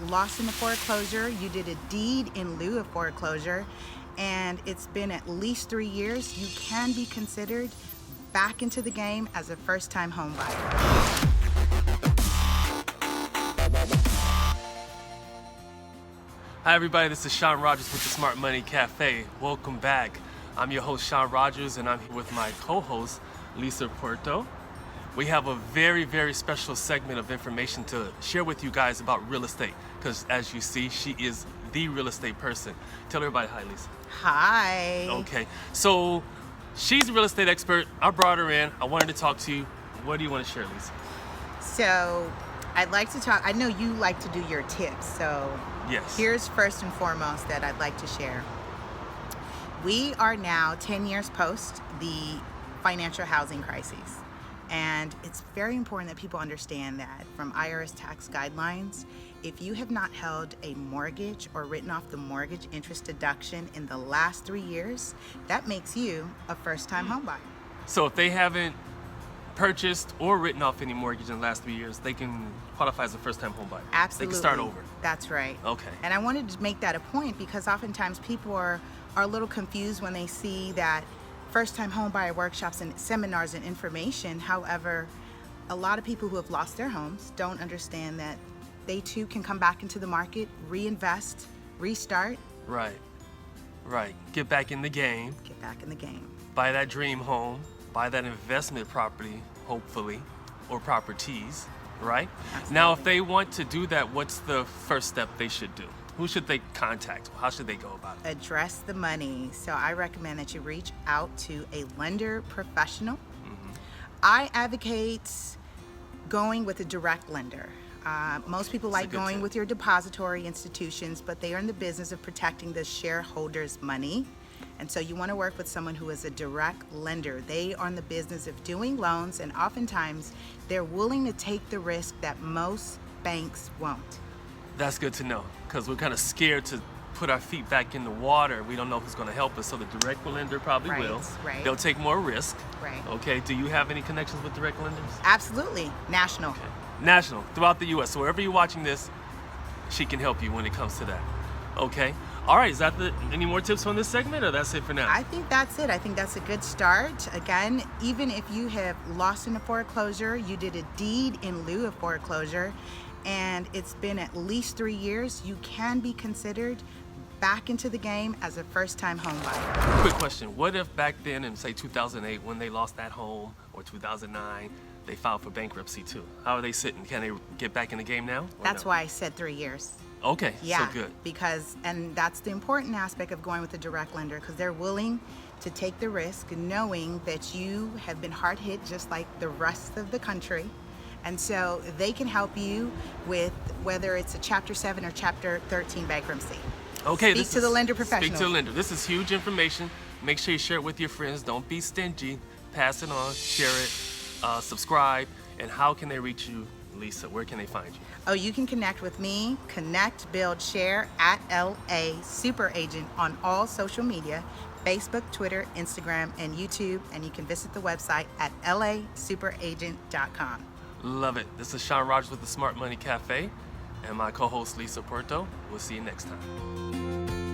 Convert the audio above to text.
lost in a foreclosure, you did a deed in lieu of foreclosure, and it's been at least 3 years, you can be considered back into the game as a first-time home buyer. Hi everybody, this is Sean Rogers with the Smart Money Cafe. Welcome back. I'm your host Sean Rogers, and I'm here with my co-host Lisa Puerto. We have a very, very special segment of information to share with you guys about real estate, because as you see, she is the real estate person. Tell everybody hi, Lisa. Hi. Okay, so she's a real estate expert. I brought her in. I wanted to talk to you. What do you want to share, Lisa? So I'd like to talk, I know you like to do your tips, so yes. Here's first and foremost that I'd like to share. We are now 10 years post the financial housing crisis. And it's very important that people understand that from IRS tax guidelines, if you have not held a mortgage or written off the mortgage interest deduction in the last 3 years, that makes you a first-time home buyer. So if they haven't purchased or written off any mortgage in the last 3 years, they can qualify as a first-time home buyer. Absolutely. They can start over. That's right. Okay. And I wanted to make that a point because oftentimes people are a little confused when they see that first-time home buyer workshops and seminars and information. However, a lot of people who have lost their homes don't understand that they too can come back into the market, reinvest, restart. Right. Get back in the game. Get back in the game. Buy that dream home. Buy that investment property, hopefully, or properties, right? Absolutely. Now, if they want to do that, what's the first step they should do? Who should they contact? How should they go about it? Address the money. So I recommend that you reach out to a lender professional. Mm-hmm. I advocate going with a direct lender. Most people like going tip. with your depository institutions, but they are in the business of protecting the shareholders' money. And so you want to work with someone who is a direct lender. They are in the business of doing loans, and oftentimes they're willing to take the risk that most banks won't. That's good to know, because we're kind of scared to put our feet back in the water. We don't know who's going to help us, so the direct lender probably will. Right. They'll take more risk. Right. Okay, do you have any connections with direct lenders? Absolutely. National. Okay. National, throughout the U.S. So wherever you're watching this, she can help you when it comes to that. Okay. All right, is that any more tips on this segment, or that's it for now? I think that's it. I think that's a good start. Again, even if you have lost in a foreclosure, you did a deed in lieu of foreclosure, and it's been at least 3 years, you can be considered back into the game as a first-time home buyer. Quick question. What if back then in, say, 2008, when they lost that home, or 2009, they filed for bankruptcy too? How are they sitting? Can they get back in the game now? That's why I said 3 years. Okay, Yeah, so good. Because, and that's the important aspect of going with a direct lender, because they're willing to take the risk knowing that you have been hard hit just like the rest of the country. And so they can help you with whether it's a Chapter 7 or Chapter 13 bankruptcy. Okay, Speak to the lender professional. Speak to the lender. This is huge information. Make sure you share it with your friends. Don't be stingy. Pass it on, share it, subscribe. And how can they reach you, Lisa? Where can they find you? Oh, you can connect with me, connect, build, share at LA Super Agent on all social media, Facebook, Twitter, Instagram, and YouTube. And you can visit the website at laSuperAgent.com. Love it. This is Sean Rogers with the Smart Money Cafe and my co-host Lisa Puerto. We'll see you next time.